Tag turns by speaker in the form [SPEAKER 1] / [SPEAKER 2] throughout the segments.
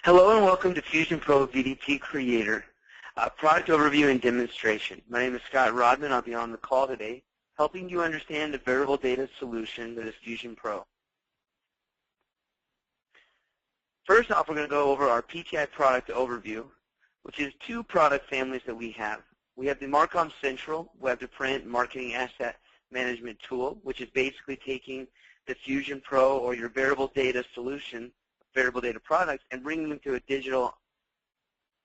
[SPEAKER 1] Hello and welcome to FusionPro VDP Creator, product overview and demonstration. My name is Scott Rodman. I'll be on the call today, helping you understand the variable data solution that is FusionPro. First off, we're going to go over our PTI product overview, which is two product families that we have. We have the MarcomCentral web-to-print marketing asset management tool, which is basically taking the FusionPro or your variable data solution, variable data products, and bringing them to a digital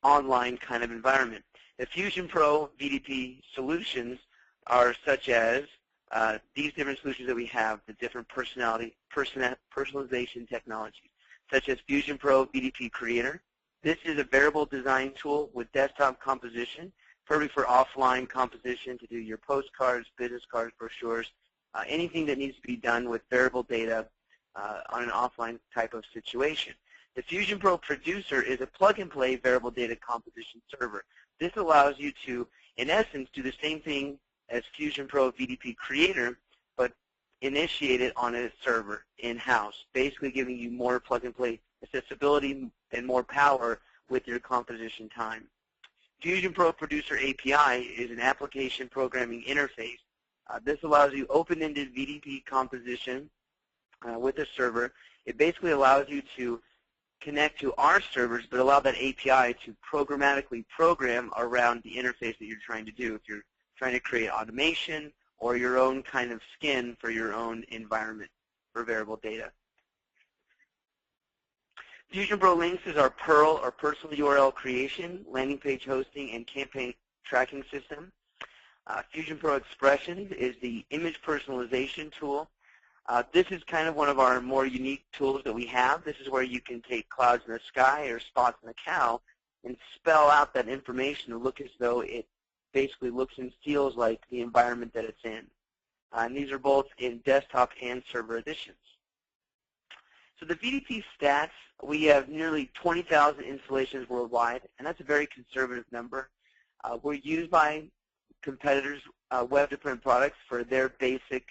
[SPEAKER 1] online kind of environment. The FusionPro VDP solutions are such as these different solutions that we have, the different personalization technologies, such as FusionPro VDP Creator. This is a variable design tool with desktop composition, perfect for offline composition to do your postcards, business cards, brochures, anything that needs to be done with variable data on an offline type of situation. The FusionPro Producer is a plug-and-play variable data composition server. This allows you to, in essence, do the same thing as FusionPro VDP Creator, but initiate it on a server in-house, basically giving you more plug-and-play accessibility and more power with your composition time. FusionPro Producer API is an application programming interface. This allows you open-ended VDP composition with a server. It basically allows you to connect to our servers, but allow that API to programmatically program around the interface that you're trying to do. If you're trying to create automation or your own kind of skin for your own environment for variable data. FusionPro Links is our Perl or personal URL creation, landing page hosting, and campaign tracking system. FusionPro Expressions is the image personalization tool. This is kind of one of our more unique tools that we have. This is where you can take clouds in the sky or spots in a cow and spell out that information to look as though it basically looks and feels like the environment that it's in. And these are both in desktop and server editions. So the VDP Stats, we have nearly 20,000 installations worldwide, and that's a very conservative number. We're used by competitors' web-to-print products for their basic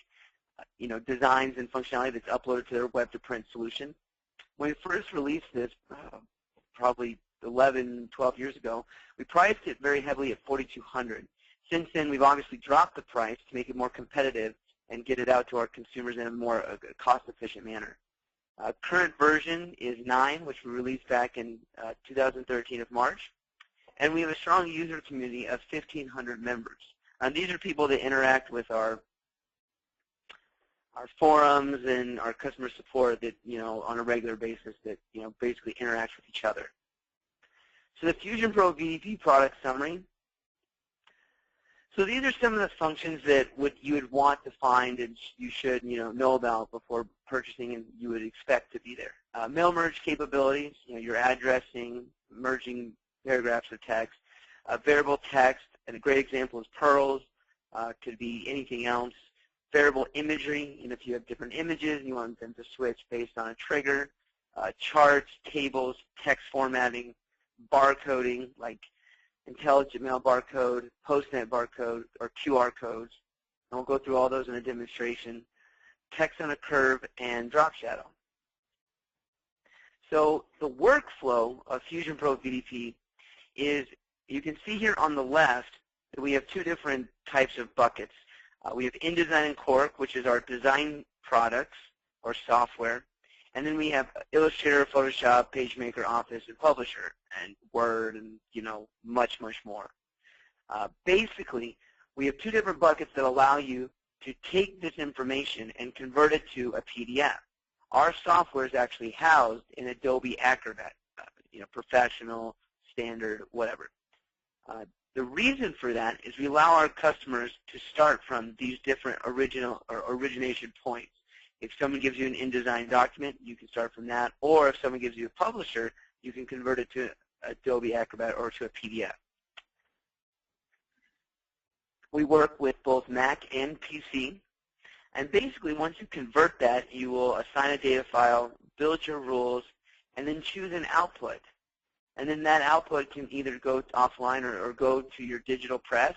[SPEAKER 1] designs and functionality that's uploaded to their web-to-print solution. When we first released this, probably 11, 12 years ago, we priced it very heavily at $4,200. Since then, we've obviously dropped the price to make it more competitive and get it out to our consumers in a more cost-efficient manner. Current version is 9, which we released back in 2013 of March, and we have a strong user community of 1,500 members. And these are people that interact with our forums and our customer support that, on a regular basis that, basically interacts with each other. So the FusionPro VDP product summary. So these are some of the functions that you would want to find and you should, know about before purchasing and you would expect to be there. Mail merge capabilities, your addressing, merging paragraphs of text, variable text, and a great example is pearls, could be anything else. Variable imagery, if you have different images and you want them to switch based on a trigger, charts, tables, text formatting, barcoding, like intelligent mail barcode, postnet barcode, or QR codes. And we'll go through all those in a demonstration. Text on a curve and drop shadow. So the workflow of FusionPro VDP is, you can see here on the left that we have two different types of buckets. We have InDesign and Quark, which is our design products or software. And then we have Illustrator, Photoshop, PageMaker, Office, and Publisher, and Word, and much, much more. Basically, we have two different buckets that allow you to take this information and convert it to a PDF. Our software is actually housed in Adobe Acrobat, professional, standard, whatever. The reason for that is we allow our customers to start from these different origination points. If someone gives you an InDesign document, you can start from that. Or if someone gives you a publisher, you can convert it to Adobe Acrobat or to a PDF. We work with both Mac and PC. And basically, once you convert that, you will assign a data file, build your rules, and then choose an output. And then that output can either go offline or go to your digital press,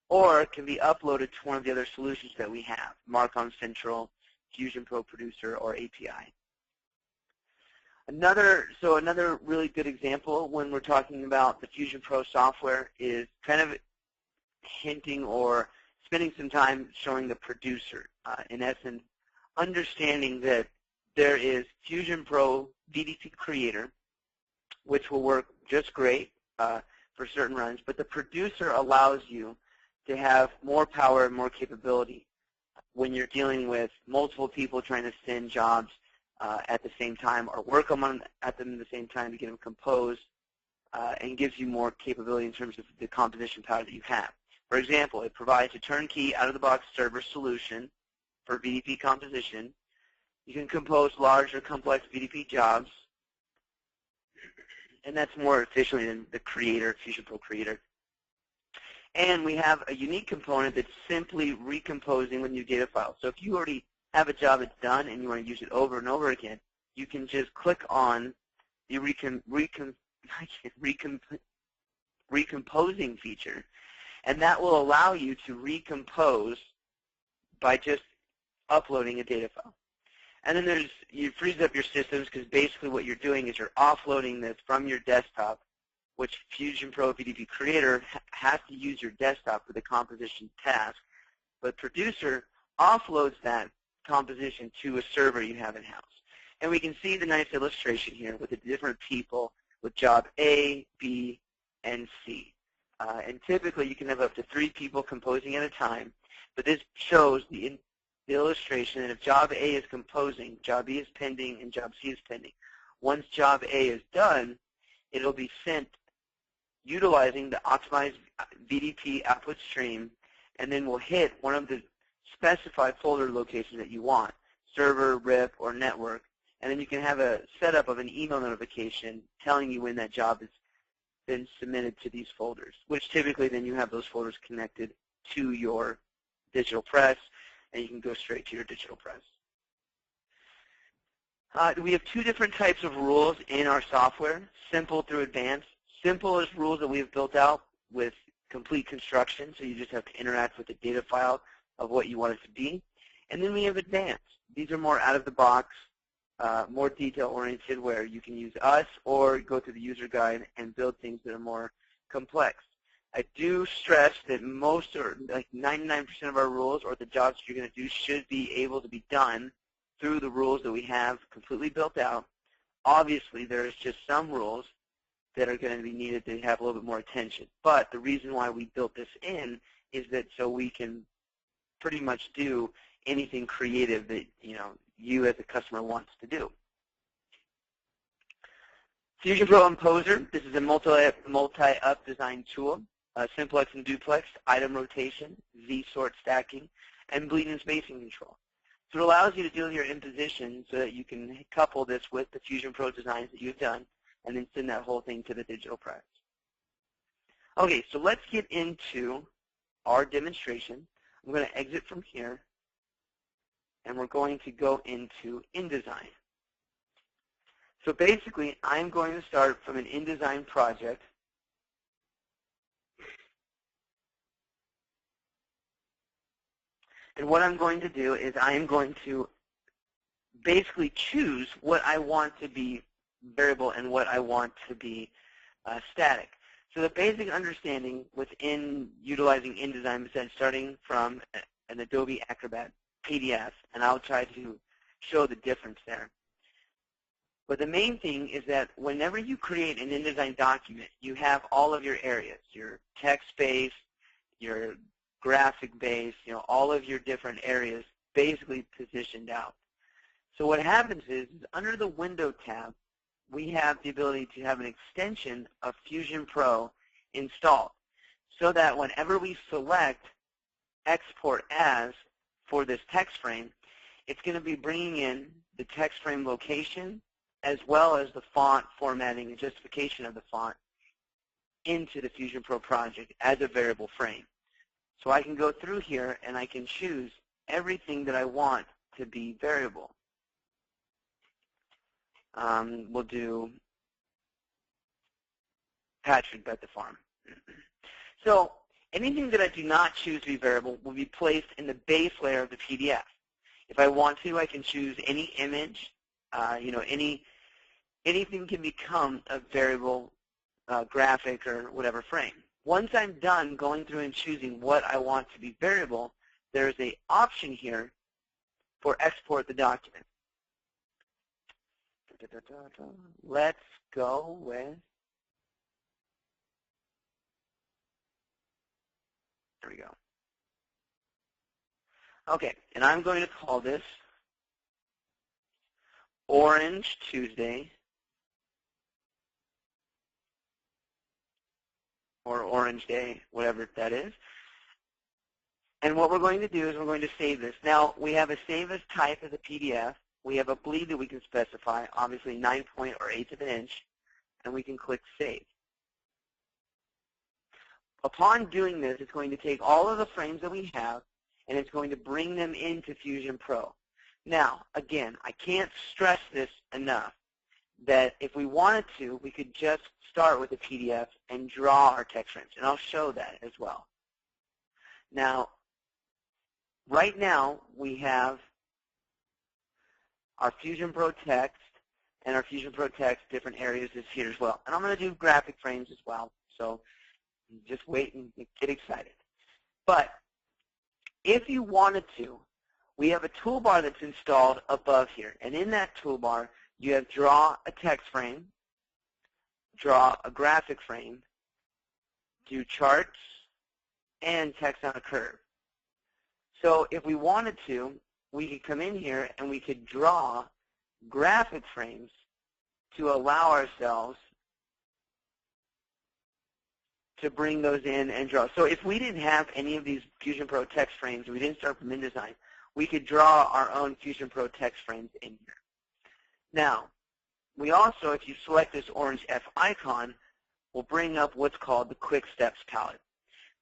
[SPEAKER 1] or it can be uploaded to one of the other solutions that we have, MarcomCentral, FusionPro Producer, or API. Another really good example when we're talking about the FusionPro software is kind of hinting or spending some time showing the producer. In essence, understanding that there is FusionPro VDP Creator, which will work just great for certain runs, but the producer allows you to have more power and more capability when you're dealing with multiple people trying to send jobs at the same time or work at them at the same time to get them composed, and gives you more capability in terms of the composition power that you have. For example, it provides a turnkey out-of-the-box server solution for VDP composition. You can compose large or complex VDP jobs, and that's more efficiently than the Creator, FusionPro Creator. And we have a unique component that's simply recomposing with new data files. So if you already have a job that's done and you want to use it over and over again, you can just click on the recomposing feature, and that will allow you to recompose by just uploading a data file. And then you freeze up your systems, because basically what you're doing is you're offloading this from your desktop, which FusionPro VDP Creator has to use your desktop for the composition task, but Producer offloads that composition to a server you have in-house. And we can see the nice illustration here with the different people with job A, B, and C. And typically you can have up to 3 people composing at a time, but this shows the illustration that if job A is composing, job B is pending, and job C is pending. Once job A is done, it'll be sent utilizing the optimized VDP output stream, and then we'll hit one of the specified folder locations that you want, server, RIP, or network, and then you can have a setup of an email notification telling you when that job has been submitted to these folders, which typically then you have those folders connected to your digital press, and you can go straight to your digital press. We have 2 different types of rules in our software, simple through advanced. Simple is rules that we have built out with complete construction, so you just have to interact with the data file of what you want it to be. And then we have advanced. These are more out of the box, more detail-oriented, where you can use us or go to the user guide and build things that are more complex. I do stress that most, or like 99% of our rules or the jobs you're going to do should be able to be done through the rules that we have completely built out. Obviously, there's just some rules that are going to be needed to have a little bit more attention. But the reason why we built this in is that so we can pretty much do anything creative that you as a customer wants to do. FusionPro Composer, this is a multi-up design tool, simplex and duplex, item rotation, Z-sort stacking, and bleed and spacing control. So it allows you to deal with your imposition so that you can couple this with the FusionPro designs that you've done and then send that whole thing to the digital press. Okay, so let's get into our demonstration. I'm going to exit from here, and we're going to go into InDesign. So basically, I'm going to start from an InDesign project. And what I'm going to do is I am going to basically choose what I want to be variable and what I want to be static. So the basic understanding within utilizing InDesign is that starting from an Adobe Acrobat PDF, and I'll try to show the difference there. But the main thing is that whenever you create an InDesign document, you have all of your areas, your text base, your graphic base, all of your different areas basically positioned out. So what happens is under the Window tab, we have the ability to have an extension of FusionPro installed so that whenever we select Export As for this text frame, it's going to be bringing in the text frame location as well as the font formatting and justification of the font into the FusionPro project as a variable frame. So I can go through here and I can choose everything that I want to be variable. We'll do Patrick Bet the Farm. So anything that I do not choose to be variable will be placed in the base layer of the PDF. If I want to, I can choose any image, any anything can become a variable graphic or whatever frame. Once I'm done going through and choosing what I want to be variable, there's an option here for export the document. Let's go with, there we go. Okay, and I'm going to call this Orange Tuesday or Orange Day, whatever that is. And what we're going to do is we're going to save this. Now, we have a save as type as a PDF. We have a bleed that we can specify, obviously 9-point or 1/8 of an inch, and we can click Save. Upon doing this, it's going to take all of the frames that we have, and it's going to bring them into FusionPro. Now, again, I can't stress this enough, that if we wanted to, we could just start with a PDF and draw our text frames, and I'll show that as well. Now, right now, we have our FusionPro text and our FusionPro text different areas is here as well. And I'm going to do graphic frames as well, so just wait and get excited. But if you wanted to, we have a toolbar that's installed above here. And in that toolbar, you have draw a text frame, draw a graphic frame, do charts, and text on a curve. So if we wanted to, we could come in here and we could draw graphic frames to allow ourselves to bring those in and draw. So if we didn't have any of these FusionPro text frames, we didn't start from InDesign, we could draw our own FusionPro text frames in here. Now, we also, if you select this orange F icon, will bring up what's called the Quick Steps palette.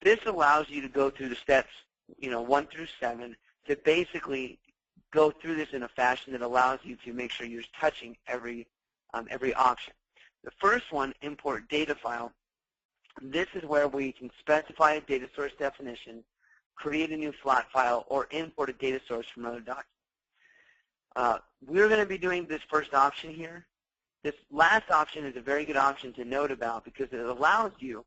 [SPEAKER 1] This allows you to go through the steps, 1 through 7, to basically go through this in a fashion that allows you to make sure you're touching every option. The first one, import data file. This is where we can specify a data source definition, create a new flat file, or import a data source from another document. We're going to be doing this first option here. This last option is a very good option to note about because it allows you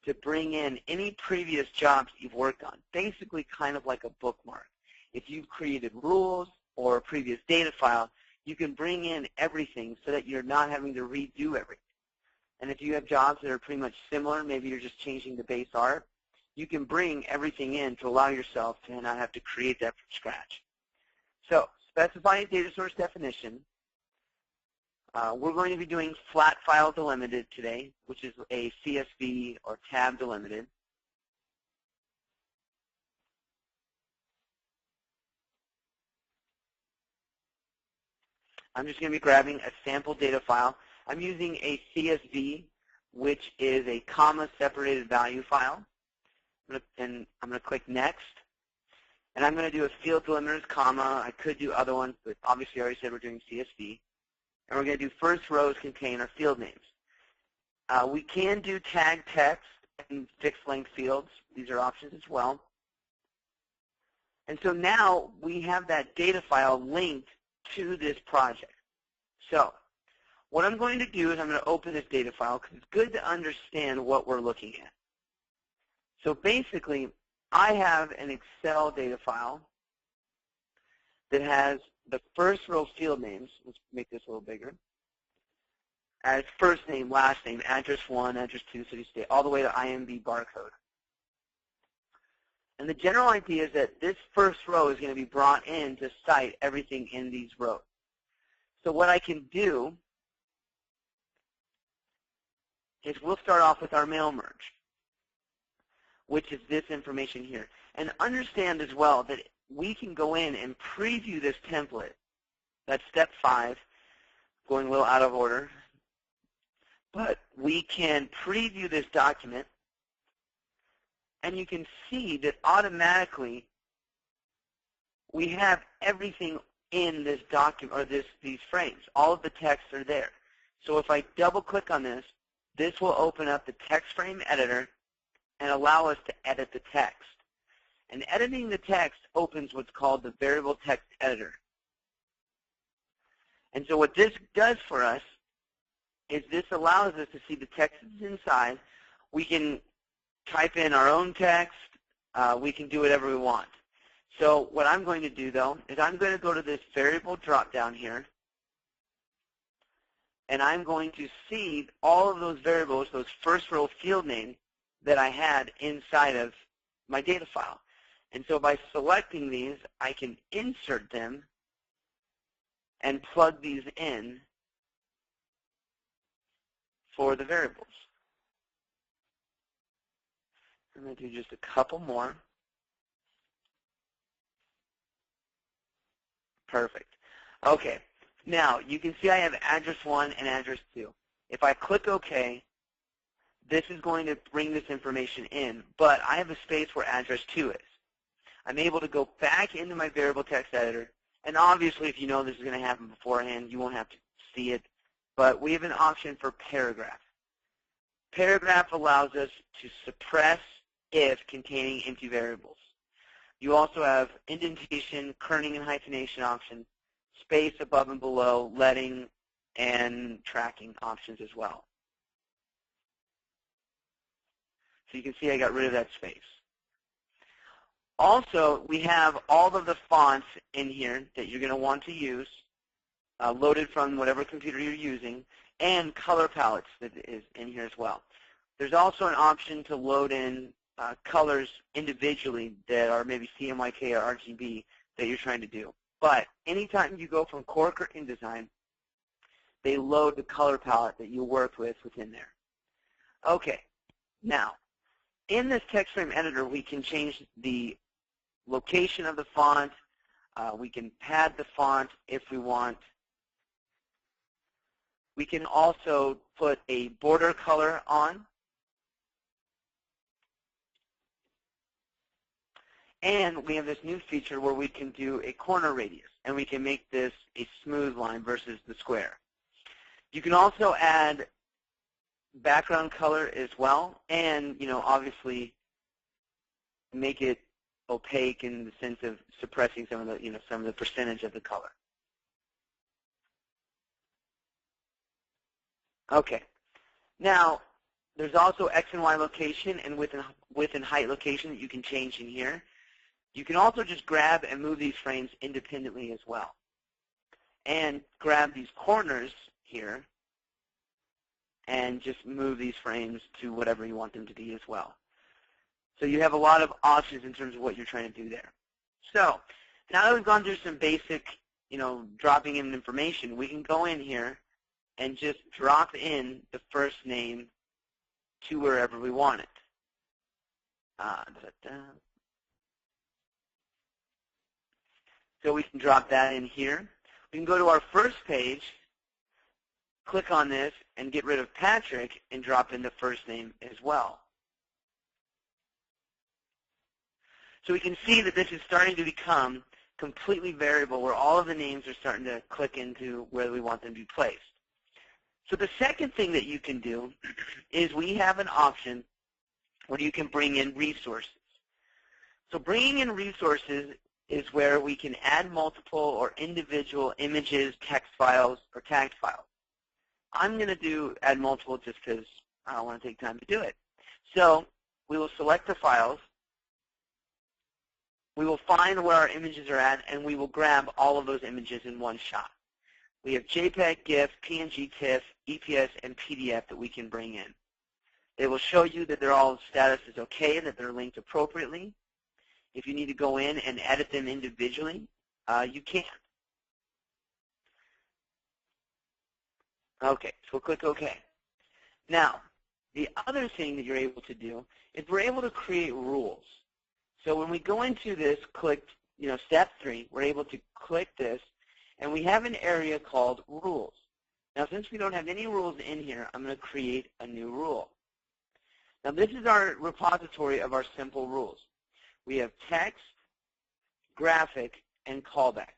[SPEAKER 1] to bring in any previous jobs you've worked on, basically kind of like a bookmark. If you've created rules or a previous data file, you can bring in everything so that you're not having to redo everything. And if you have jobs that are pretty much similar, maybe you're just changing the base art, you can bring everything in to allow yourself to not have to create that from scratch. So specify a data source definition. We're going to be doing flat file delimited today, which is a CSV or tab delimited. I'm just going to be grabbing a sample data file. I'm using a CSV, which is a comma-separated value file. And I'm going to click Next. And I'm going to do a field delimiters, comma. I could do other ones, but obviously I already said we're doing CSV. And we're going to do first rows contain our field names. We can do tag text and fixed length fields. These are options as well. And so now we have that data file linked to this project. So what I'm going to do is I'm going to open this data file because it's good to understand what we're looking at. So basically, I have an Excel data file that has the first row field names. Let's make this a little bigger. As first name, last name, address 1, address 2, city, state, all the way to IMB barcode. And the general idea is that this first row is going to be brought in to cite everything in these rows. So what I can do is we'll start off with our mail merge, which is this information here. And understand as well that we can go in and preview this template. That's step 5, going a little out of order. But we can preview this document, and you can see that automatically we have everything in this document, or these frames. All of the texts are there. So if I double-click on this, this will open up the text frame editor and allow us to edit the text. And editing the text opens what's called the variable text editor. And so what this does for us is this allows us to see the text that's inside. We can type in our own text. We can do whatever we want. So what I'm going to do, though, is I'm going to go to this variable drop-down here, and I'm going to see all of those variables, those first row field names that I had inside of my data file. And so by selecting these, I can insert them and plug these in for the variables. I'm going to do just a couple more. Perfect. Okay. Now, you can see I have address 1 and address 2. If I click OK, this is going to bring this information in, but I have a space where address 2 is. I'm able to go back into my variable text editor, and obviously if you know this is going to happen beforehand, you won't have to see it, but we have an option for paragraph. Paragraph allows us to suppress if containing empty variables. You also have indentation, kerning, and hyphenation options, space above and below, leading, and tracking options as well. So you can see I got rid of that space. Also, we have all of the fonts in here that you're going to want to use, loaded from whatever computer you're using, and color palettes that is in here as well. There's also an option to load in colors individually that are maybe CMYK or RGB that you're trying to do. But anytime you go from Quark or InDesign, they load the color palette that you worked with within there. Okay, now, in this text frame editor, we can change the location of the font. We can pad the font if we want. We can also put a border color on. And we have this new feature where we can do a corner radius, and we can make this a smooth line versus the square. You can also add background color as well, and obviously make it opaque in the sense of suppressing some of the some of the percentage of the color. Okay. Now, there's also X and Y location and width and height location that you can change in here. You can also just grab and move these frames independently as well. And grab these corners here and just move these frames to whatever you want them to be as well. So you have a lot of options in terms of what you're trying to do there. So now that we've gone through some basic, dropping in information, we can go in here and just drop in the first name to wherever we want it. So we can drop that in here. We can go to our first page, click on this, and get rid of Patrick and drop in the first name as well. So we can see that this is starting to become completely variable where all of the names are starting to click into where we want them to be placed. So the second thing that you can do is we have an option where you can bring in resources. So bringing in resources is where we can add multiple or individual images, text files, or tagged files. I'm going to add multiple just because I don't want to take time to do it. So we will select the files. We will find where our images are at, and we will grab all of those images in one shot. We have JPEG, GIF, PNG, TIFF, EPS, and PDF that we can bring in. It will show you that they're all status is okay, that they're linked appropriately. If you need to go in and edit them individually, you can. Okay, so we'll click OK. Now, the other thing that you're able to do is we're able to create rules. So when we go into this, click, step 3, we're able to click this, and we have an area called rules. Now, since we don't have any rules in here, I'm going to create a new rule. Now, this is our repository of our simple rules. We have text, graphic, and callback.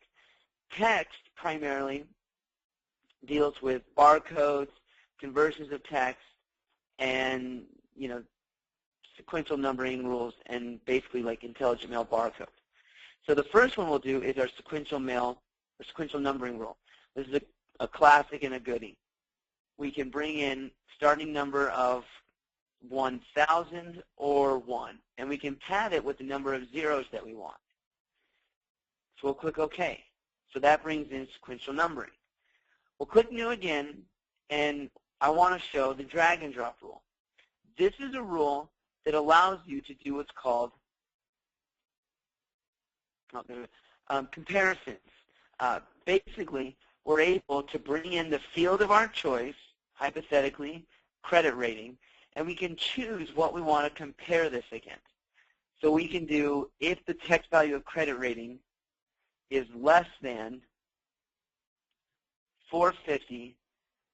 [SPEAKER 1] Text primarily deals with barcodes, conversions of text, and sequential numbering rules, and basically like intelligent mail barcode. So the first one we'll do is our sequential mail or sequential numbering rule. This is a classic and a goodie. we can bring in starting number of 1,000 or 1, and we can pad it with the number of zeros that we want. So we'll click OK. So that brings in sequential numbering. We'll click New again, and I want to show the drag and drop rule. This is a rule that allows you to do what's called comparisons. Basically, we're able to bring in the field of our choice, hypothetically, credit rating, and we can choose what we want to compare this against. So we can do, if the text value of credit rating is less than 450,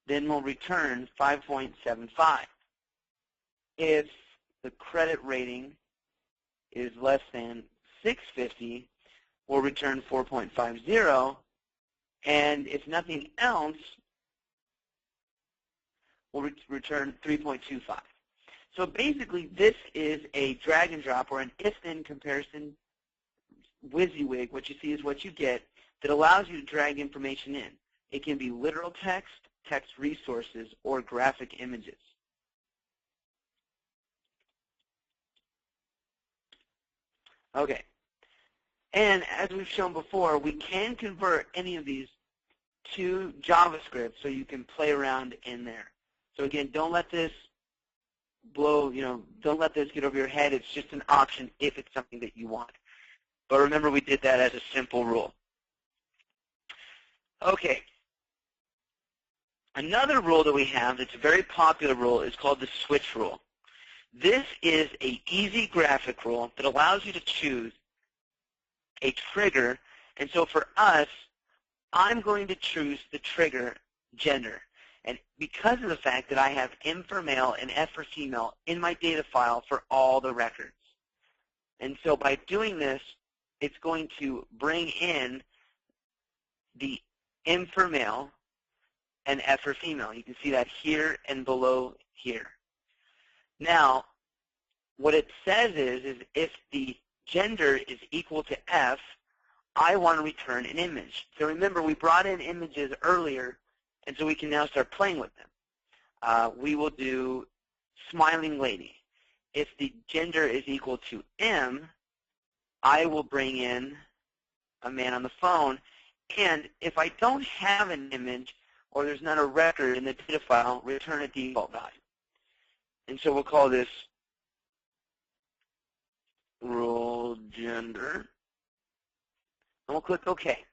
[SPEAKER 1] then we'll return 5.75. If the credit rating is less than 650, we'll return 4.50, and if nothing else, we'll return 3.25. So basically, this is a drag and drop or an if-then comparison WYSIWYG. What you see is what you get that allows you to drag information in. It can be literal text, text resources, or graphic images. Okay. And as we've shown before, we can convert any of these to JavaScript so you can play around in there. So again, don't let this don't let this get over your head. It's just an option if it's something that you want. But remember, we did that as a simple rule. Okay. Another rule that we have that's a very popular rule is called the switch rule. This is an easy graphic rule that allows you to choose a trigger. And so for us, I'm going to choose the trigger gender. And because of the fact that I have M for male and F for female in my data file for all the records. And so by doing this, it's going to bring in the M for male and F for female. You can see that here and below here. Now, what it says is if the gender is equal to F, I want to return an image. So remember, we brought in images earlier, and so we can now start playing with them. We will do smiling lady. If the gender is equal to M, I will bring in a man on the phone. And if I don't have an image or there's not a record in the data file, return a default value. And so we'll call this rule gender. And we'll click OK.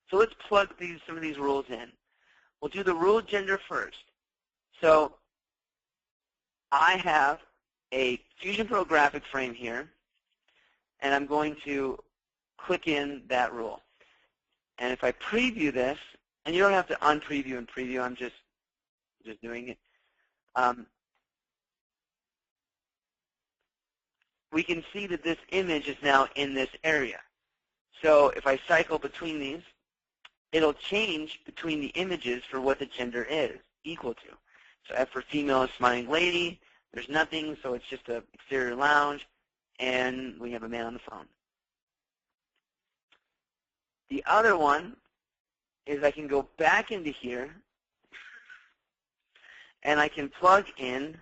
[SPEAKER 1] So let's plug some of these rules in. We'll do the rule gender first. So I have a FusionPro graphic frame here, and I'm going to click in that rule. And if I preview this, and you don't have to unpreview and preview, I'm just doing it. We can see that this image is now in this area. So if I cycle between these, it'll change between the images for what the gender is equal to. So F for female is smiling lady. There's nothing, so it's just an exterior lounge, and we have a man on the phone. The other one is I can go back into here, and I can plug in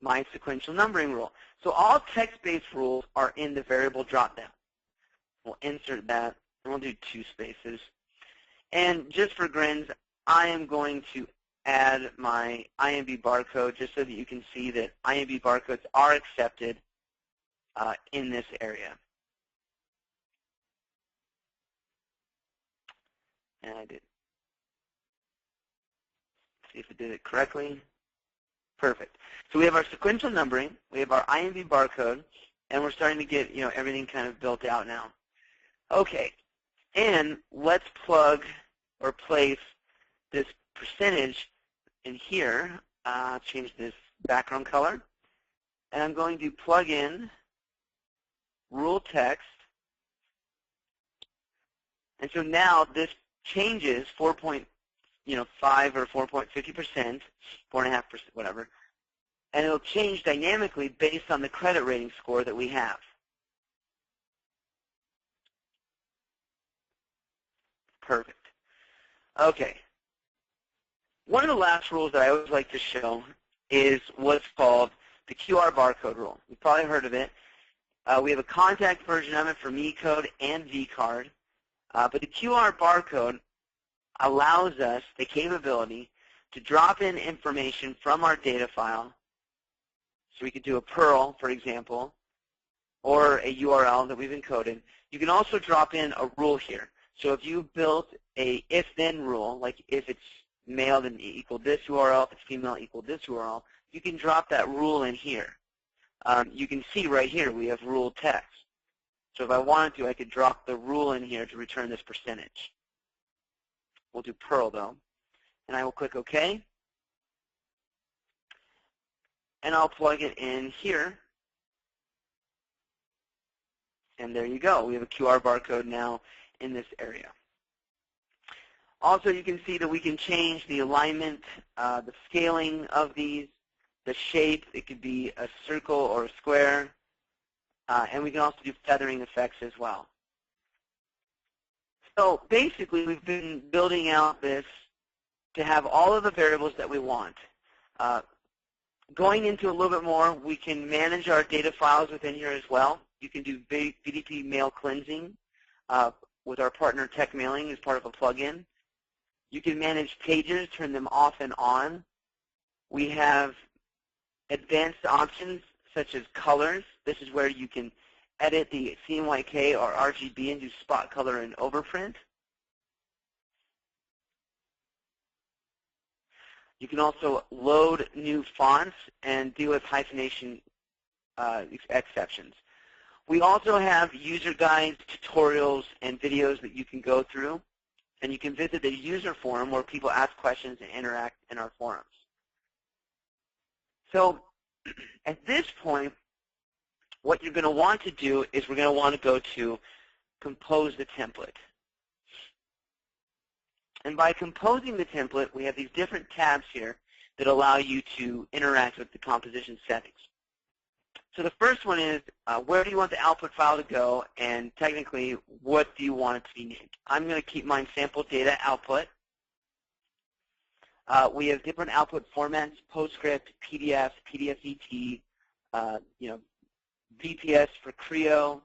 [SPEAKER 1] my sequential numbering rule. So all text-based rules are in the variable dropdown. We'll insert that, and we'll do 2 spaces. And just for grins, I am going to add my IMB barcode just so that you can see that IMB barcodes are accepted in this area. And I did. See if it did it correctly. Perfect. So we have our sequential numbering, we have our IMB barcode, and we're starting to get everything kind of built out now. Okay, and let's plug or place this percentage in here. Change this background color, and I'm going to plug in rule text. And so now this changes 4.5 or 4.50%, 4.5%, whatever, and it'll change dynamically based on the credit rating score that we have. Perfect. Okay. One of the last rules that I always like to show is what's called the QR barcode rule. You've probably heard of it. We have a contact version of it for me code and vCard. But the QR barcode allows us the capability to drop in information from our data file. So we could do a Perl, for example, or a URL that we've encoded. You can also drop in a rule here. So if you built a if-then rule, like if it's male then equal this URL, if it's female equal this URL, you can drop that rule in here. You can see right here we have rule text. So if I wanted to, I could drop the rule in here to return this percentage. We'll do Perl though. And I will click OK. And I'll plug it in here. And there you go. We have a QR barcode now in this area. Also, you can see that we can change the alignment, the scaling of these, the shape. It could be a circle or a square. And we can also do feathering effects as well. So basically, we've been building out this to have all of the variables that we want. Going into a little bit more, we can manage our data files within here as well. You can do VDP mail cleansing with our partner Tech Mailing as part of a plugin. You can manage pages, turn them off and on. We have advanced options such as colors. This is where you can edit the CMYK or RGB and do spot color and overprint. You can also load new fonts and deal with hyphenation exceptions. We also have user guides, tutorials, and videos that you can go through. And you can visit the user forum where people ask questions and interact in our forums. So at this point, what you're going to want to do is we're going to want to go to compose the template. And by composing the template, we have these different tabs here that allow you to interact with the composition settings. So the first one is where do you want the output file to go, and technically, what do you want it to be named? I'm going to keep mine sample data output. We have different output formats: PostScript, PDF, PDF-ET, VPS for Creo,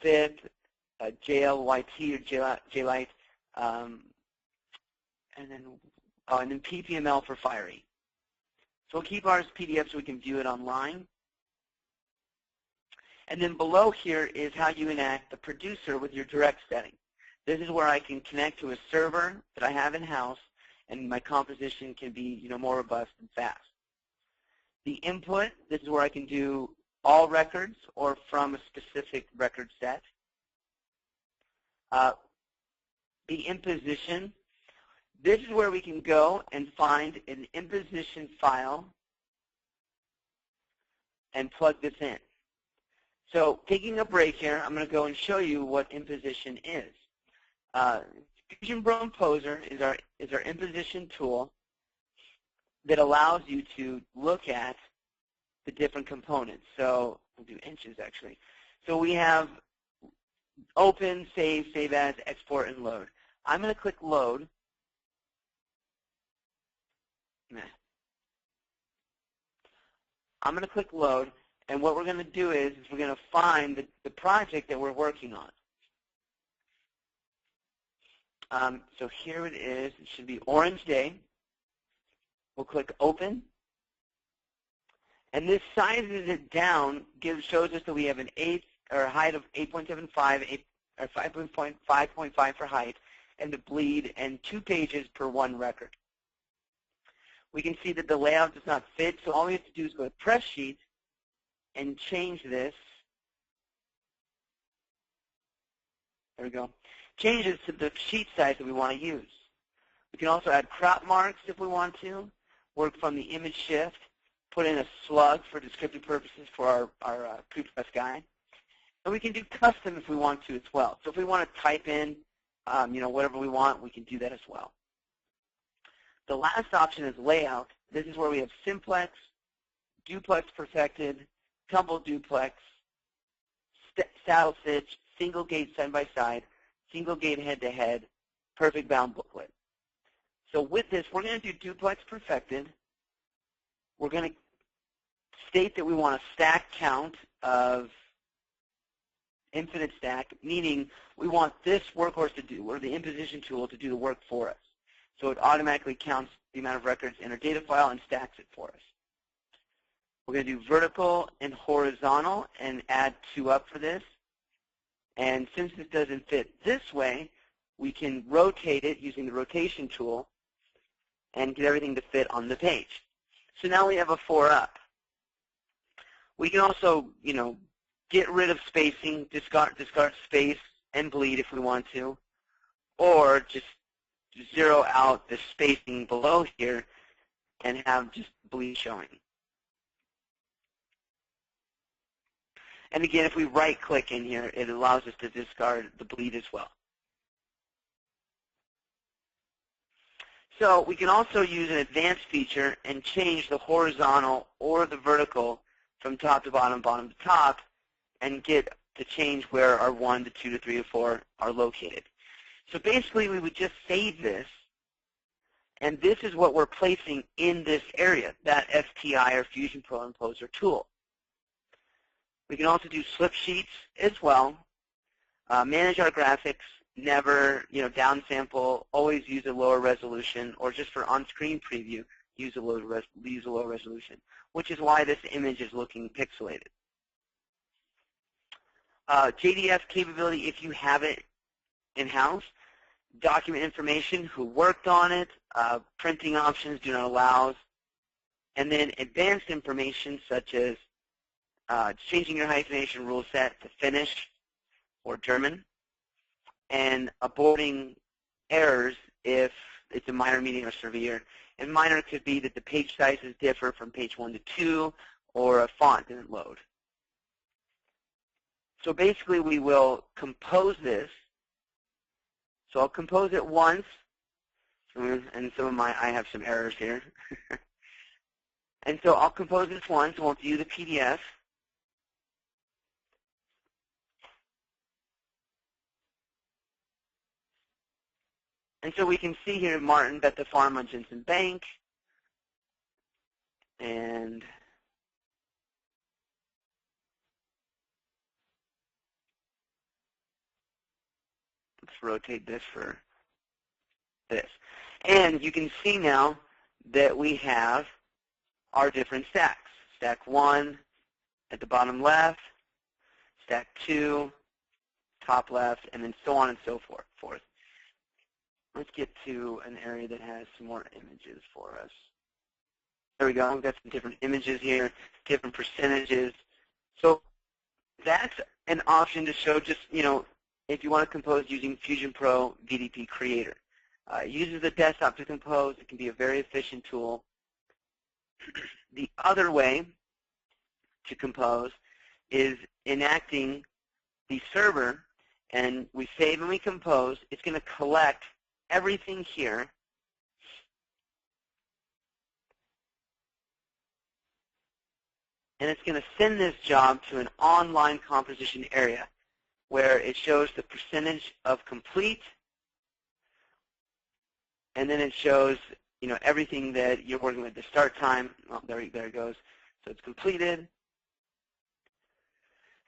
[SPEAKER 1] VIP, JLYT or JLite, and then PPML for Fiery. So we'll keep ours PDF so we can view it online. And then below here is how you enact the producer with your direct setting. This is where I can connect to a server that I have in-house, and my composition can be more robust and fast. The input, this is where I can do all records or from a specific record set. The imposition, this is where we can go and find an imposition file and plug this in. So taking a break here, I'm going to go and show you what imposition is. FusionPro Composer is our imposition tool that allows you to look at the different components. So we'll do inches actually. So we have open, save as, export, and load. I'm going to click load. I'm going to click load. And what we're going to do is we're going to find the project that we're working on. So here it is. It should be Orange Day. We'll click Open. And this sizes it down, shows us that we have a height of 8.75, or 5.5 for height, and the bleed, and 2 pages per 1 record. We can see that the layout does not fit, so all we have to do is go to Press Sheet and change this. There we go. Change it to the sheet size that we want to use. We can also add crop marks if we want to, work from the image shift, put in a slug for descriptive purposes for our prepress guide. And we can do custom if we want to as well. So if we want to type in whatever we want, we can do that as well. The last option is layout. This is where we have simplex, duplex perfected, tumble duplex, saddle stitch, single gate side by side, single gate head to head, perfect bound booklet. So with this, we're going to do duplex perfected. We're going to state that we want a stack count of infinite stack, meaning we want this workhorse to do, or the imposition tool to do the work for us. So it automatically counts the amount of records in our data file and stacks it for us. We're going to do vertical and horizontal and add 2 up for this. And since this doesn't fit this way, we can rotate it using the rotation tool and get everything to fit on the page. So now we have a 4 up. We can also, get rid of spacing, discard space and bleed if we want to, or just zero out the spacing below here and have just bleed showing. And again, if we right-click in here, it allows us to discard the bleed as well. So we can also use an advanced feature and change the horizontal or the vertical from top to bottom, bottom to top, and get to change where our 1 to 2 to 3 to 4 are located. So basically, we would just save this, and this is what we're placing in this area, that FTI or FusionPro Imposer tool. We can also do slip sheets as well, manage our graphics, never, downsample, always use a lower resolution, or just for on-screen preview, use a low resolution, which is why this image is looking pixelated. JDF capability, if you have it in-house, document information, who worked on it, printing options, do not allows, and then advanced information such as changing your hyphenation rule set to Finnish or German, and aborting errors if it's a minor, medium, or severe. And minor could be that the page sizes differ from page 1 to 2, or a font didn't load. So basically, we will compose this. So I'll compose it once, and I have some errors here. And so I'll compose this once, and we'll view the PDF. And so we can see here Martin bet the farm on Jensen Bank. And let's rotate this for this. And you can see now that we have our different stacks. Stack 1 at the bottom left, stack 2, top left, and then so on and so forth. Let's get to an area that has some more images for us. There we go. We've got some different images here, different percentages. So that's an option to show just, if you want to compose using FusionPro VDP Creator. It uses the desktop to compose. It can be a very efficient tool. The other way to compose is enacting the server, and we save and we compose. It's going to collect everything here, and it's going to send this job to an online composition area where it shows the percentage of complete, and then it shows everything that you're working with, the start time. Oh, there it goes. So it's completed.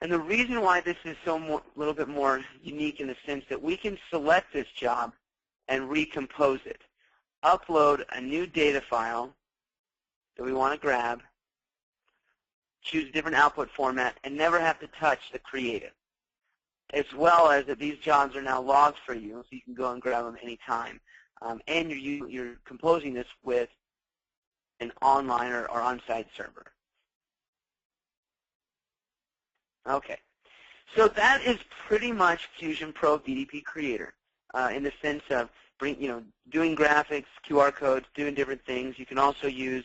[SPEAKER 1] And the reason why this is a little bit more unique in the sense that we can select this job and recompose it, upload a new data file that we want to grab, choose a different output format, and never have to touch the creative. As well as that these jobs are now logged for you, so you can go and grab them anytime. And you're composing this with an online or on-site server. Okay, so that is pretty much FusionPro VDP Creator in the sense of doing graphics, QR codes, doing different things. You can also use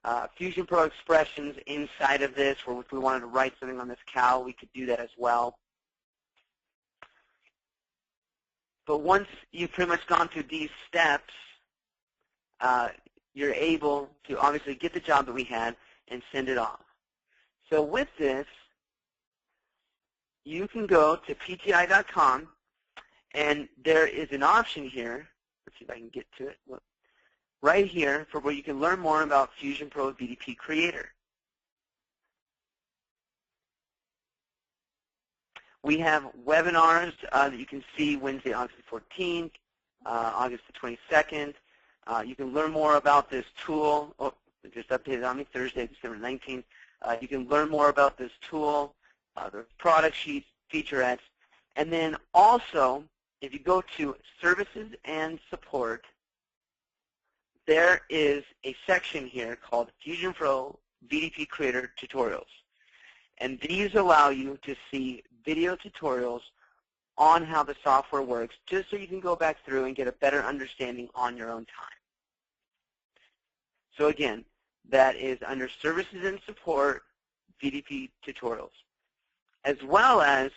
[SPEAKER 1] FusionPro expressions inside of this, where if we wanted to write something on this cow, we could do that as well. But once you've pretty much gone through these steps, you're able to obviously get the job that we had and send it off. So with this, you can go to pti.com, and there is an option here. Let's see if I can get to it. right here for where you can learn more about FusionPro VDP Creator. We have webinars that you can see Wednesday, August the 14th, August the 22nd. You can learn more about this tool. Oh, it just updated on me, Thursday, December 19th. You can learn more about this tool, the product sheets, featurettes, and then also, if you go to Services and Support, there is a section here called FusionPro VDP Creator Tutorials. And these allow you to see video tutorials on how the software works, just so you can go back through and get a better understanding on your own time. So again, that is under Services and Support, VDP Tutorials. As well as,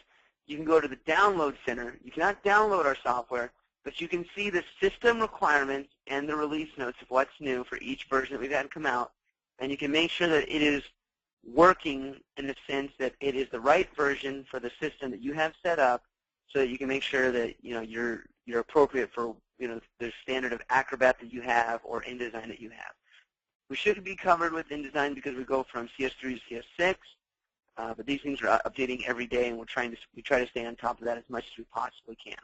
[SPEAKER 1] you can go to the Download Center. You cannot download our software, but you can see the system requirements and the release notes of what's new for each version that we've had come out. And you can make sure that it is working in the sense that it is the right version for the system that you have set up, so that you can make sure that you're appropriate for the standard of Acrobat that you have or InDesign that you have. We should be covered with InDesign because we go from CS3 to CS6, but these things are updating every day, and we try to stay on top of that as much as we possibly can.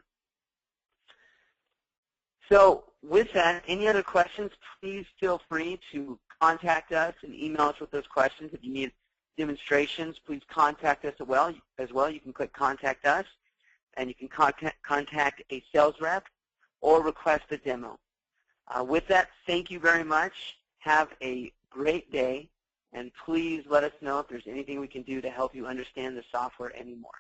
[SPEAKER 1] So with that, any other questions, please feel free to contact us and email us with those questions. If you need demonstrations, please contact us as well. You can click Contact Us, and you can contact a sales rep or request a demo. With that, thank you very much. Have a great day, and please let us know if there's anything we can do to help you understand the software anymore.